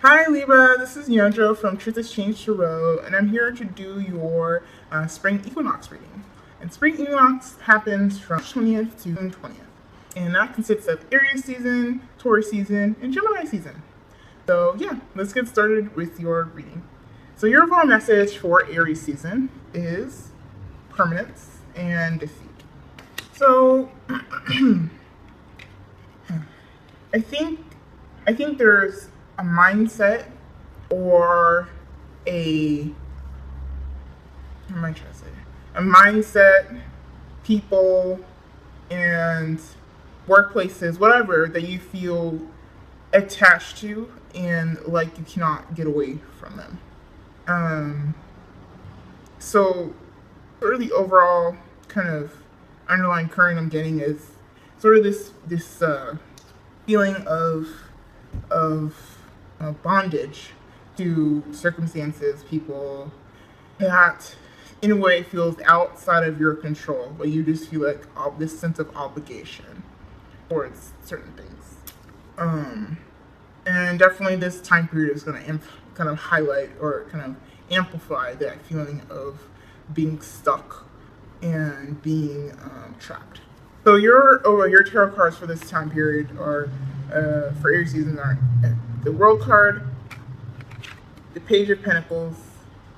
Hi Libra, this is Nyandro from Truth Exchange Tarot, and I'm here to do your spring equinox reading. And spring equinox happens from 20th to June 20th, and that consists of Aries season, Taurus season, and Gemini season. So yeah, let's get started with your reading. So your overall message for Aries season is permanence and defeat. So I think there's a mindset or what am I trying to say? A mindset, people, and workplaces, whatever, that you feel attached to and like you cannot get away from them. So sort of the overall kind of underlying current I'm getting is sort of this feeling of bondage to circumstances, people that in a way feels outside of your control, but you just feel like this sense of obligation towards certain things. And definitely this time period is going to kind of highlight or kind of amplify that feeling of being stuck and being trapped. So your tarot cards for this time period are for Aries season are the World card, the Page of Pentacles,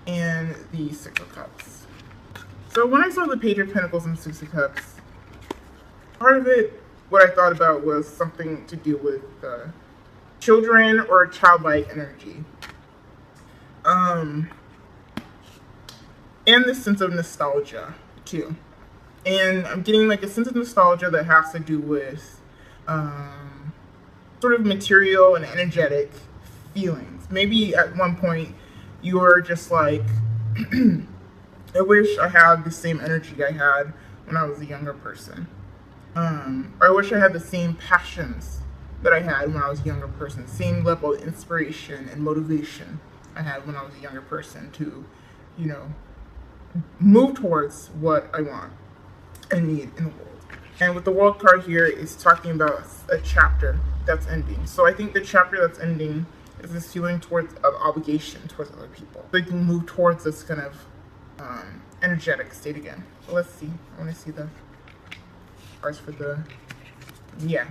and the Six of Cups. So when I saw the Page of Pentacles and the Six of Cups, part of it, what I thought about was something to do with children or childlike energy. And this sense of nostalgia too. And I'm getting like a sense of nostalgia that has to do with sort of material and energetic feelings. Maybe at one point you were just like, I wish I had the same energy I had when I was a younger person. Or I wish I had the same passions that I had when I was a younger person. Same level of inspiration and motivation I had when I was a younger person to, move towards what I want and need in the world. And with the World card here, it's talking about a chapter that's ending. So I think the chapter that's ending is this feeling towards of obligation towards other people. So you can move towards this kind of energetic state again. So let's see. I want to see the cards for the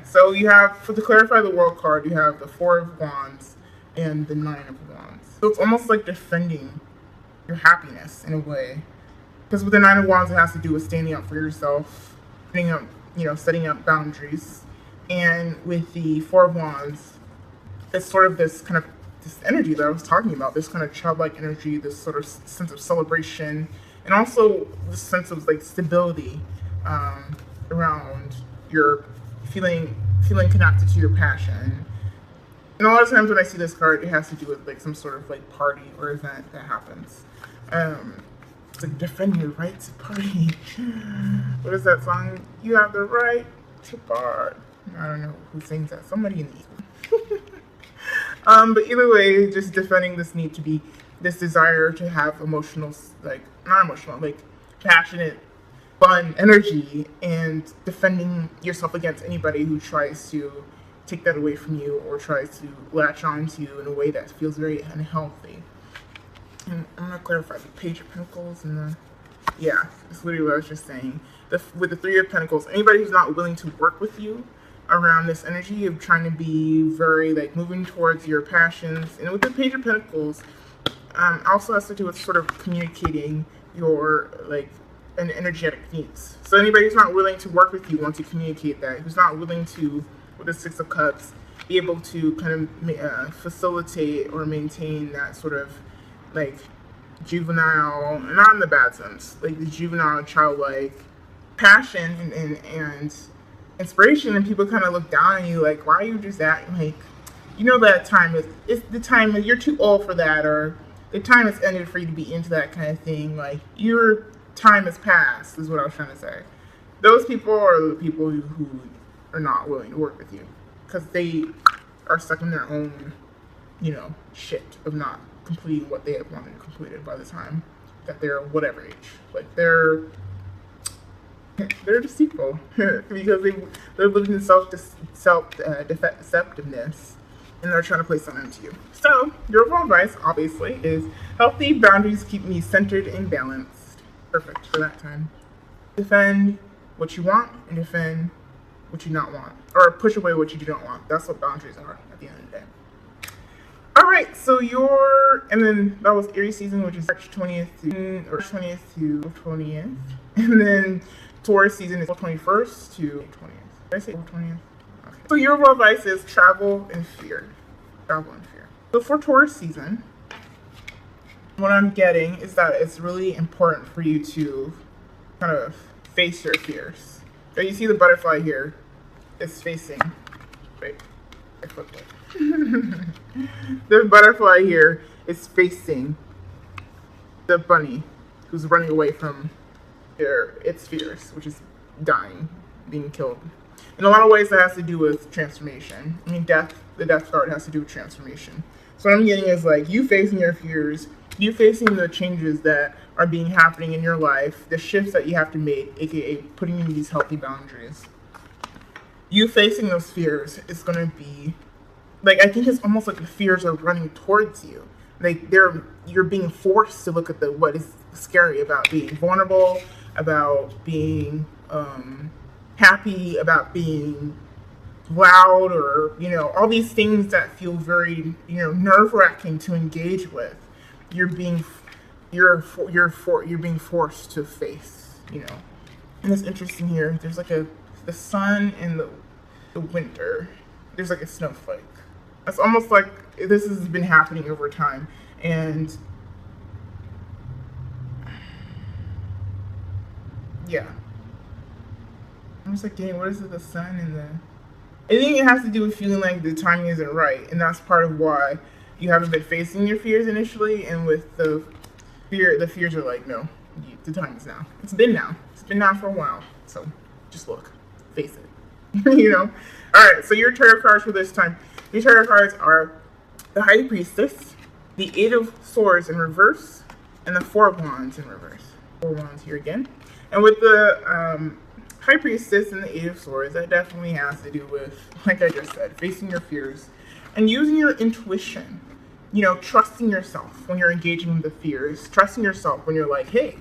So you have, for to clarify the World card, you have the Four of Wands and the Nine of Wands. So it's almost like defending your happiness in a way. Because with the Nine of Wands, it has to do with standing up for yourself, setting up boundaries. And with the Four of Wands, it's sort of this energy that I was talking about, this kind of childlike energy, this sort of sense of celebration, and also this sense of like stability around your feeling connected to your passion. And a lot of times when I see this card, it has to do with like some sort of like party or event that happens. It's like defend your right to party. What is that song? You have the right to party. I don't know who sings that. Somebody in the East. But either way, just defending this need to be, this desire to have passionate, fun energy, and defending yourself against anybody who tries to take that away from you or tries to latch on to you in a way that feels very unhealthy. And I'm going to clarify the Page of Pentacles and it's literally what I was just saying. With the Three of Pentacles, anybody who's not willing to work with you around this energy of trying to be very like moving towards your passions. And with the Page of Pentacles, also has to do with sort of communicating your an energetic needs. So anybody who's not willing to work with you wants to communicate that. Who's not willing to, with the Six of Cups, be able to kind of facilitate or maintain that sort of like juvenile, not in the bad sense, like the juvenile childlike passion and inspiration, and people kind of look down on you like, why are you just acting like, that time it's the time that you're too old for that, or the time has ended for you to be into that kind of thing, like your time has passed, is what I was trying to say. Those people are the people who are not willing to work with you because they are stuck in their own shit of not completing what they have wanted completed by the time that they're whatever age. Like they're deceitful because they're living in self deceptiveness and they're trying to place something into you. So your overall advice, obviously, is healthy boundaries keep me centered and balanced. Perfect for that time. Defend what you want and defend what you not want, or push away what you do not want. That's what boundaries are at the end of the day. All right, so and then that was Aries season, which is March 20th to 20th, and then Taurus season is April 21st to 20th. Did I say April 20th? Okay. So your overall advice is travel and fear. Travel and fear. So for Taurus season, what I'm getting is that it's really important for you to kind of face your fears. So you see the butterfly here is facing, wait, I flipped it. The butterfly here is facing the bunny who's running away from its fears, which is dying, being killed. In a lot of ways, that has to do with transformation. I mean, the death card has to do with transformation. So what I'm getting is like you facing your fears, you facing the changes that are happening in your life, the shifts that you have to make, aka putting in these healthy boundaries. You facing those fears is going to be like, I think it's almost like the fears are running towards you. Like you're being forced to look at what is scary about being vulnerable, about being happy, about being loud, or all these things that feel very nerve-wracking to engage with. You're being forced to face. And it's interesting here. There's like the sun and the winter. There's like a snowflake. It's almost like this has been happening over time, and yeah, I'm just like, dang, what is it? The sun and I think it has to do with feeling like the timing isn't right, and that's part of why you haven't been facing your fears initially. And with the fears are like, no, the time is now. It's been now for a while. So just look, face it. All right. So your tarot cards for this time. Your tarot cards are the High Priestess, the Eight of Swords in reverse, and the Four of Wands in reverse. Four Wands here again. And with the High Priestess and the Eight of Swords, that definitely has to do with, like I just said, facing your fears and using your intuition. Trusting yourself when you're engaging with the fears. Trusting yourself when you're like, hey,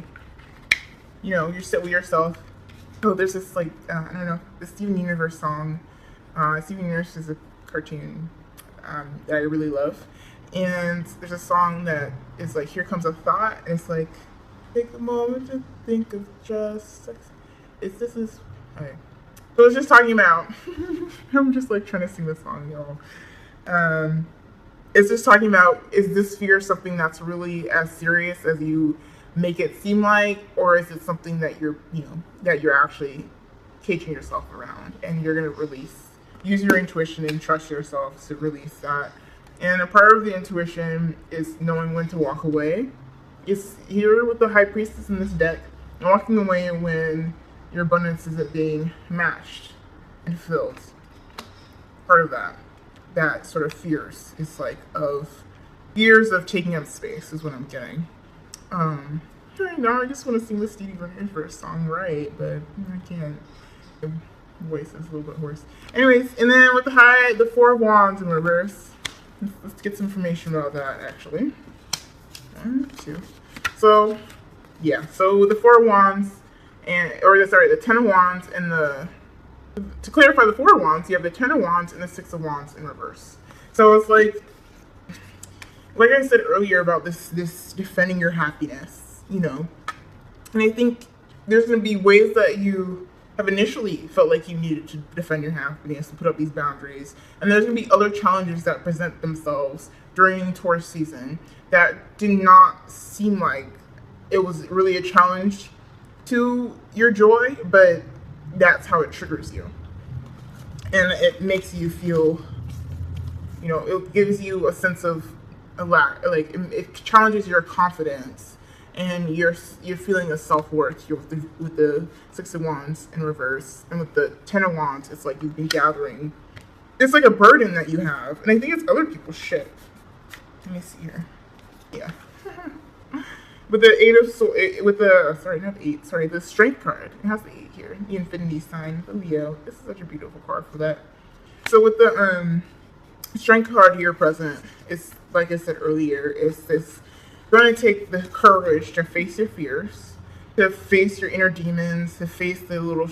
you sit with yourself. Oh, there's this I don't know, the Steven Universe song. Steven Universe is a cartoon that I really love, and there's a song that is like, here comes a thought, and it's like, take a moment to think of just sex. Okay. So it's just talking about I'm just like trying to sing the song, y'all. It's just talking about, is this fear something that's really as serious as you make it seem like, or is it something that you're actually caging yourself around, and you're gonna use your intuition and trust yourself to release that. And a part of the intuition is knowing when to walk away. It's here with the High Priestess in this deck, and walking away when your abundance isn't being matched and filled. Part of that sort of fears is like fears of taking up space is what I'm getting. Right now I just want to sing the Stevie Universe song right, but I can't. Voice is a little bit hoarse. Anyways, and then with the Four of Wands in reverse, let's get some information about that actually. 1, 2. So yeah, so with the Four of Wands the Ten of Wands and to clarify the Four of Wands, you have the Ten of Wands and the Six of Wands in reverse. So it's like I said earlier about this defending your happiness, and I think there's going to be ways that you have initially felt like you needed to defend your happiness and put up these boundaries. And there's going to be other challenges that present themselves during Taurus season that did not seem like it was really a challenge to your joy, but that's how it triggers you. And it makes you feel, it gives you a sense of a lack, like it challenges your confidence and your feeling of self-worth with the Six of Wands in reverse. And with the Ten of Wands, it's like you've been gathering. It's like a burden that you have. And I think it's other people's shit. Let me see here. Yeah. With the the Strength card. It has the 8 here. The Infinity sign, the Leo. This is such a beautiful card for that. So with the Strength card here present is, like I said earlier, is this going to take the courage to face your fears, to face your inner demons, to face the little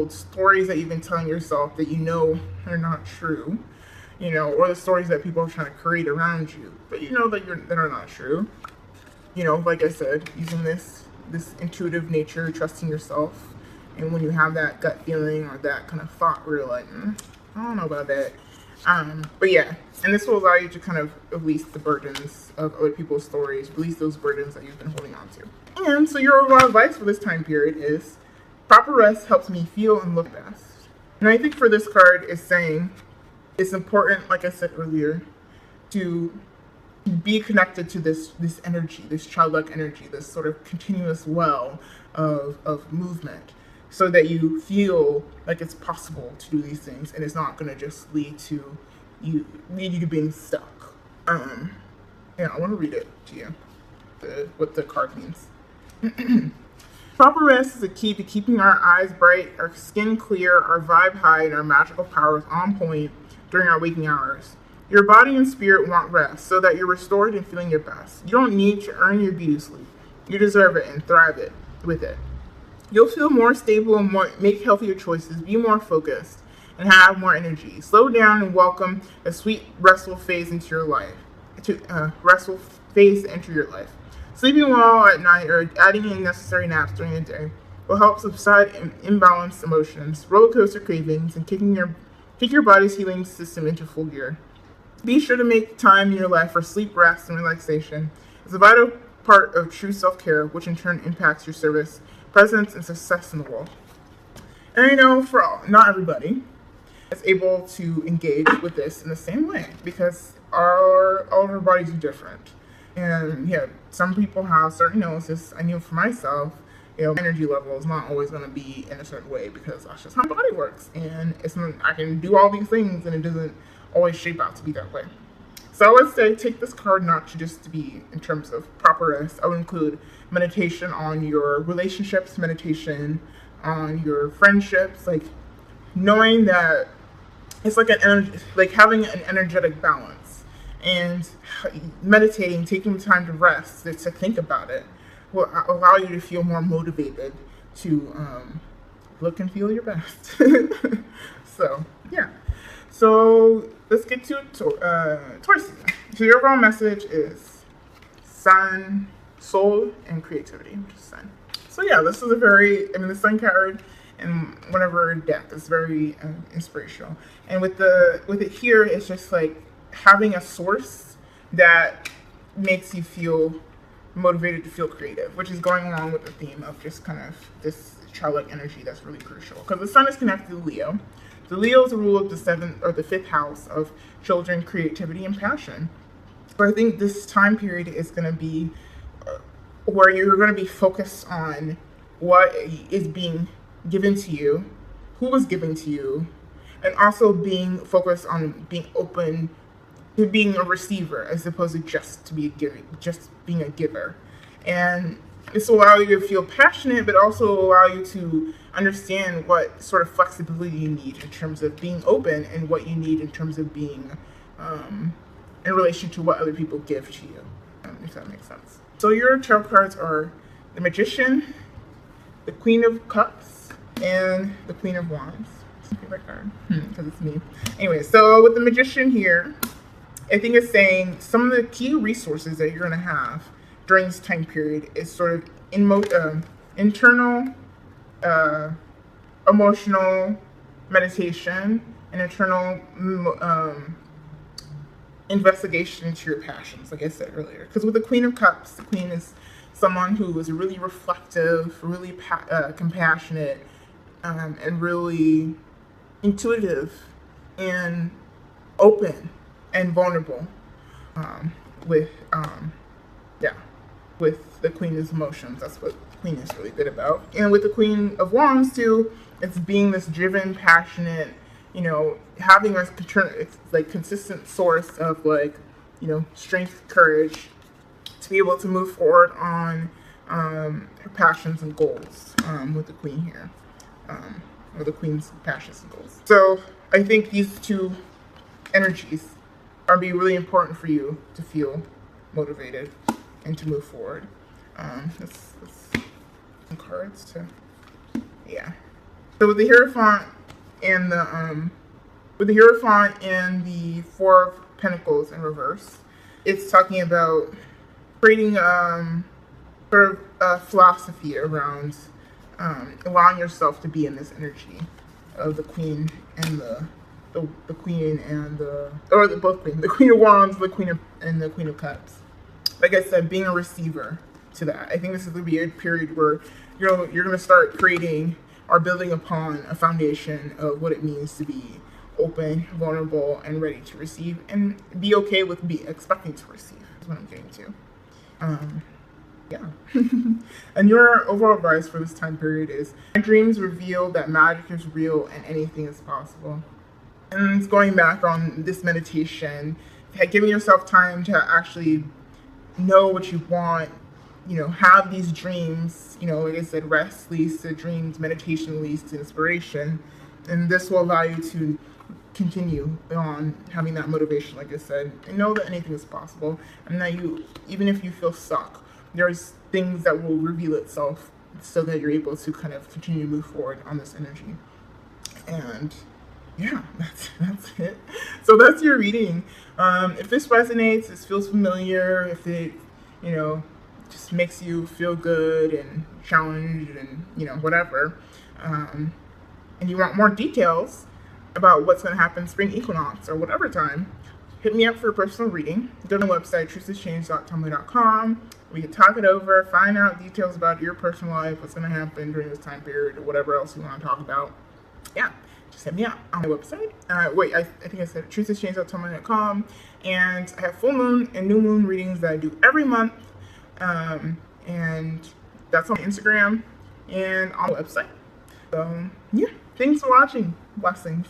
stories that you've been telling yourself that you know are not true, you know, or the stories that people are trying to create around you, but you know that are not true. You know, like I said, using this intuitive nature, trusting yourself, and when you have that gut feeling or that kind of thought where you're like, I don't know about that. But yeah, and this will allow you to kind of release the burdens of other people's stories, release those burdens that you've been holding on to. And so your overall advice for this time period is proper rest helps me feel and look best. And I think for this card is saying it's important, like I said earlier, to be connected to this energy, this childlike energy, this sort of continuous well of movement, so that you feel like it's possible to do these things and it's not going to just lead you to being stuck. Yeah, I want to read it to you, what the card means. Proper rest is a key to keeping our eyes bright, our skin clear, our vibe high, and our magical powers on point during our waking hours. Your body and spirit want rest so that you're restored and feeling your best. You don't need to earn your beauty sleep. You deserve it and thrive with it. You'll feel more stable and make healthier choices, be more focused, and have more energy. Slow down and welcome a sweet, restful phase into your life. Sleeping well at night or adding in necessary naps during the day will help subside imbalanced emotions, roller coaster cravings, and kick your body's healing system into full gear. Be sure to make time in your life for sleep, rest, and relaxation. It's a vital part of true self-care, which in turn impacts your service, presence, and success in the world. And I know not everybody is able to engage with this in the same way, because all of our bodies are different. And yeah, some people have certain illnesses. I know for myself, you know, energy level is not always going to be in a certain way because that's just how my body works. And I can do all these things and it doesn't always shape out to be that way. So I would say take this card not just to be in terms of proper rest. I would include meditation on your relationships, meditation on your friendships, like knowing that it's like having an energetic balance, and meditating, taking time to rest, to think about it, will allow you to feel more motivated to look and feel your best. So yeah. So let's get to Taurus season. So your overall message is sun, soul, and creativity, which is sun. So yeah, this is the sun card and whatever deck is very inspirational. And with it here, it's just like having a source that makes you feel motivated to feel creative, which is going along with the theme of just kind of this childlike energy that's really crucial. Because the sun is connected to Leo. The Leo is the rule of the fifth house of children, creativity, and passion. But I think this time period is going to be where you're going to be focused on what is being given to you, who was given to you, and also being focused on being open to being a receiver as opposed to just being a giver. And this will allow you to feel passionate, but also allow you to understand what sort of flexibility you need in terms of being open and what you need in terms of being in relation to what other people give to you, if that makes sense. So your tarot cards are the Magician, the Queen of Cups, and the Queen of Wands. It's my favorite card because it's me. Anyway, so with the Magician here, I think it's saying some of the key resources that you're going to have during this time period is sort of internal, emotional meditation, and internal investigation into your passions, like I said earlier. Because with the Queen of Cups, the Queen is someone who is really reflective, really compassionate, and really intuitive and open and vulnerable with the Queen's emotions. That's what the Queen is really good about. And with the Queen of Wands too, it's being this driven, passionate, having a consistent source of strength, courage to be able to move forward on her passions and goals with the Queen here, or the Queen's passions and goals. So I think these two energies are be really important for you to feel motivated and to move forward. Let's some cards to, yeah. So with the Hierophant and the Four of Pentacles in reverse, it's talking about creating sort of a philosophy around allowing yourself to be in this energy of the Queen and the Queen and the Queen of Wands, and the Queen of Cups. Like I said, being a receiver to that. I think this is going to be a period where you're going to start creating or building upon a foundation of what it means to be open, vulnerable, and ready to receive, and be okay with expecting to receive. Is what I'm getting to. Yeah. And your overall advice for this time period is: my dreams reveal that magic is real and anything is possible. And it's going back on this meditation, giving yourself time to actually know what you want, have these dreams, like I said, rest leads to dreams, meditation leads to inspiration. And this will allow you to continue on having that motivation, like I said, and know that anything is possible. And that even if you feel stuck, there's things that will reveal itself so that you're able to kind of continue to move forward on this energy. And yeah, that's it. So that's your reading. If this resonates, this feels familiar, if it, just makes you feel good and challenged and, whatever, and you want more details about what's going to happen spring equinox or whatever time, hit me up for a personal reading. Go to my website, truthhaschanged.tumblr.com. We can talk it over, find out details about your personal life, what's going to happen during this time period, or whatever else you want to talk about. Yeah, just hit me up on my website. I think I said truthhaschanged.tumblr.com. And I have full moon and new moon readings that I do every month. And that's on Instagram and on the website. So, yeah, thanks for watching. Blessings.